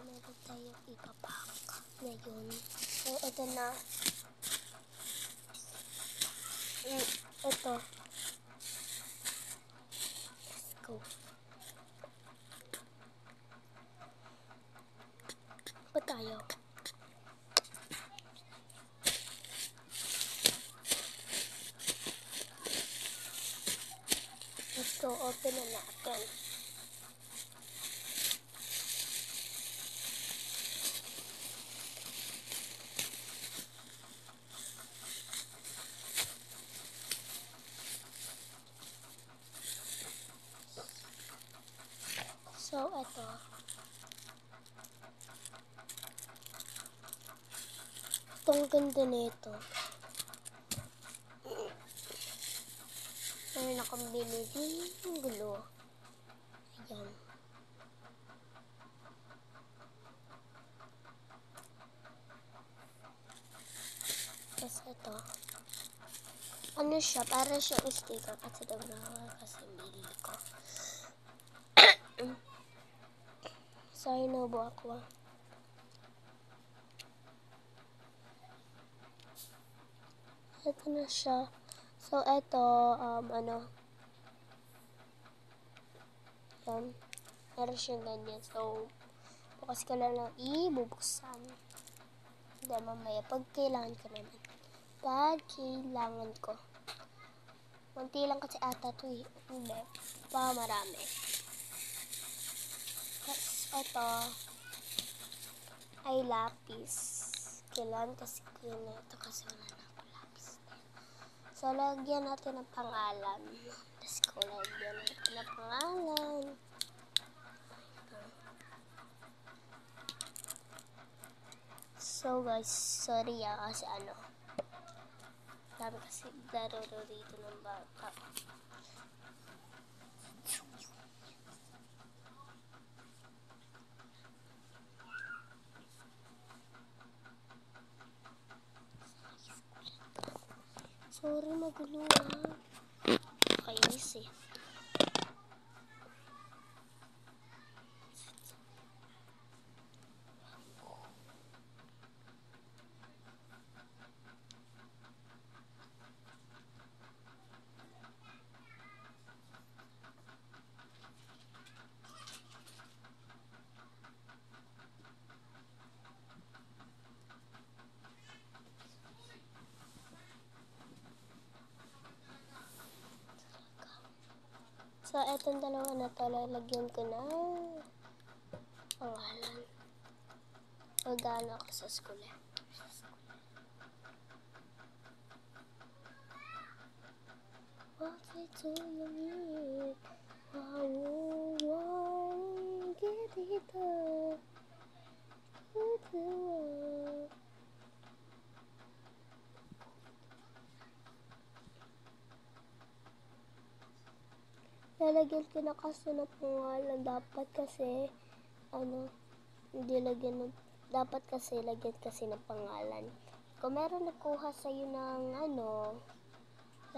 meron tayong ipapak ngayon. So, ito na. Ito. Let's go. Pa tayo. Let's go. Open na natin. So, ito. Itong ganda nito. Meron akong binili ng gulo. Ayan. Tapos ito. Ano siya? Para siyang sticker kasi nagnawa kasi bili ko. Sorry, naubo ako. Ito na siya. So, ito, ano. Yan. Meron siyang ganyan. So, bukas ko lang ibubuksan. Hindi, mamaya. Pag kailangan ko naman. Pag kailangan ko. Munti lang kasi ata ito eh. Hindi. Pa marami. Tapos, ito. Ay lapis. Kailan kasi ko na ito kasi wala na ako lapis. So, lagyan natin ng pangalan. Tapos ko lagyan natin ng pangalan. So, guys, sorry kasi ano. Dami kasi laro dito ng bata. Sorry, magulo kainis eh. So, etong dalawa na to, lalagyan ko na pangalan. Magana ako sa school eh. What do you need? Get it up. Lalagyan ko na kasi ng pangalan. Dapat kasi, hindi lagyan ng, dapat kasi lagyan kasi ng pangalan. Kung meron nagkuha sa'yo ng,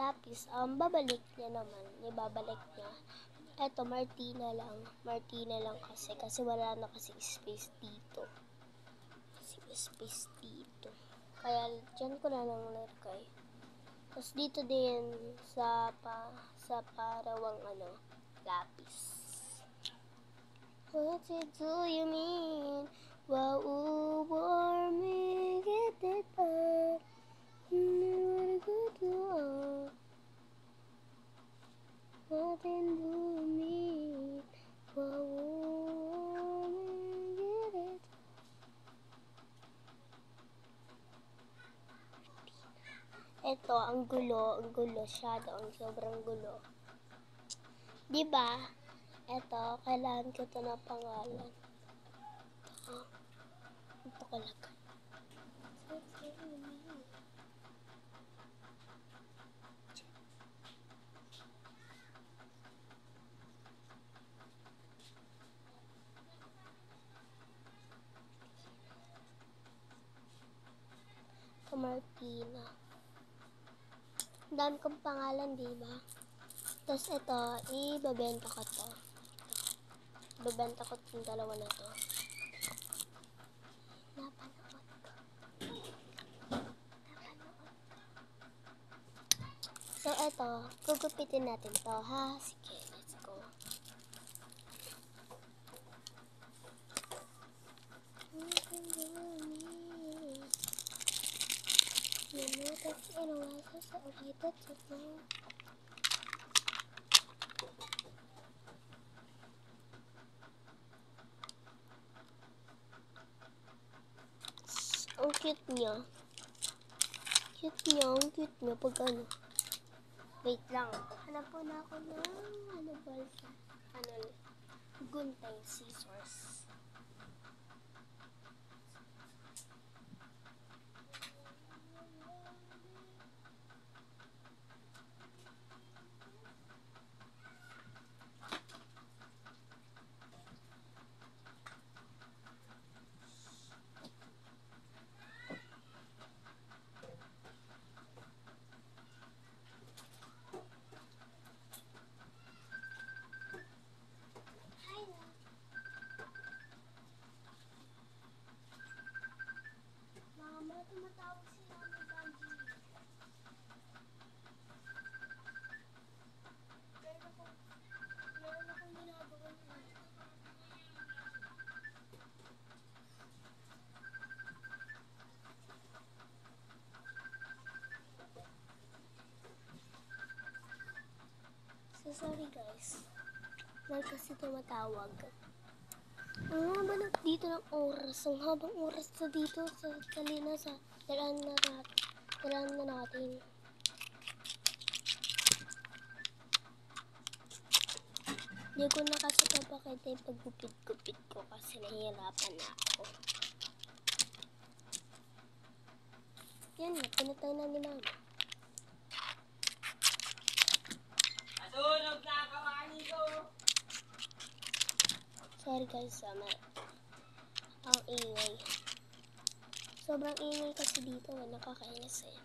lapis, babalik niya naman. Ibabalik niya. Eto, Martina lang. Martina lang kasi wala na kasi space dito. Kaya, dyan ko na lang nilagay. Tapos dito din sa parawang lapis. What do you mean? Wow, me get it up. Never good to all. Nothing do you mean? Wow, me get it. Ito, ang gulo siya, ang sobrang gulo. Diba? Ito, kailangan ko ito na pangalan. Ito ko lang. Ito, Martina. Ang dami kong pangalan, diba? Tapos ito, ibabenta ko to. Ibabenta ko itong dalawa na to. So, eto, gugupitin natin to, ha? Sige, let's go. You know that's in a while, so okay, that's it now. Ang cute niya. Ang cute niya pag ano. Wait lang. Hanap po na ako ng guntay scissors. Mama, tumatawag si Mami Banji. Meron akong ginagawa niya. So, sorry guys. Dahil kasi tumatawag. Ang haba na dito ng oras. Ang habang oras na dito sa kalina sa dalaan na natin. Hindi ko na kasi papakita yung paggupit-gupit ko kasi nahihirapan na ako. Yan na, pinatay na ni Mama. Nasunog na kawani ko! Sorry guys, ang ingay. Sobrang ingay kasi dito, nakakainis eh.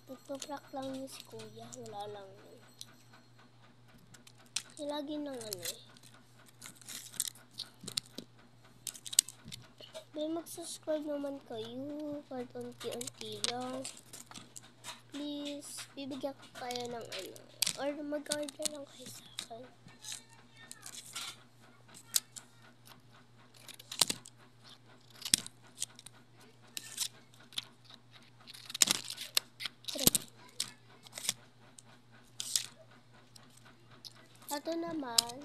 Nagpa-prank lang yun si Kuya, wala lang yun. Kasi lagi nang May mag-subscribe naman kayo, kahit unti-unti lang. Please, bibigyan ko kayo ng or mag-order lang kayo sa akin. Ito naman,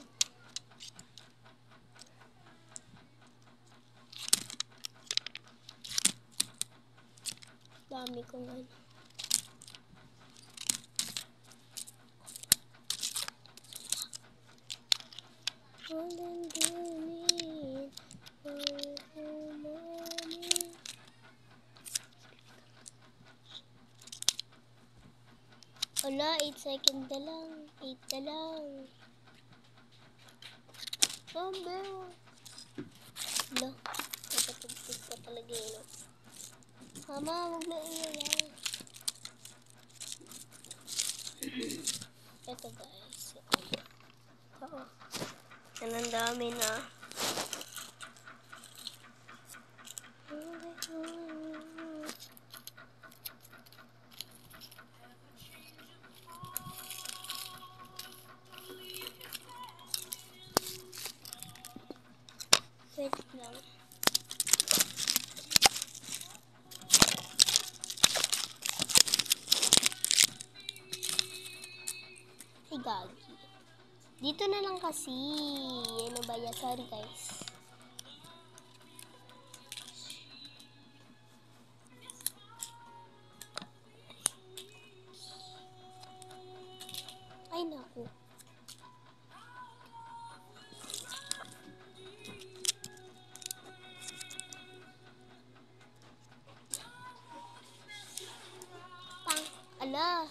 dami kong Wala, 8 seconds na lang. 8 na lang. Oh, bell. Wala, napatagpig pa talaga yun. Mama, huwag na iyayan. Ito guys. Oo. Yan ang dami na. Wait lang. Hey, Gagi. Dito na lang kasi. Ano ba yan? Sorry, guys. Ay, naku. Ala.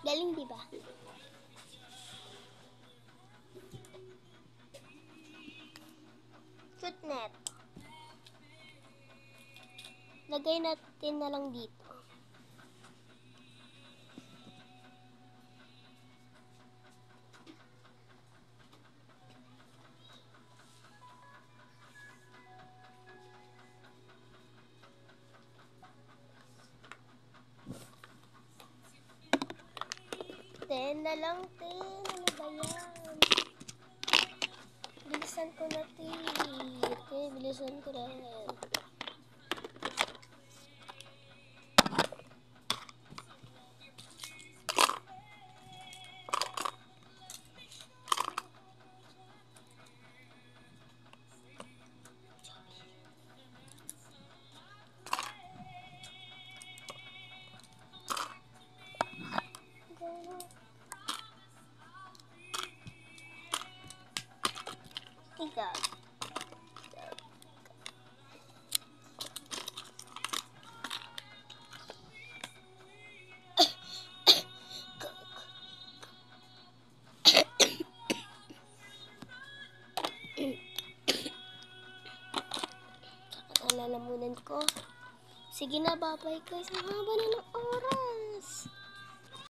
Galing, diba? Cute net. Lagay natin na lang dito. na lang, te. Ano ba yan? Bilisan ko na, te. Te, bilisan ko na yan. Tiga. Lalamunan ko. Sige na, babay guys. Ang haba na ng oras.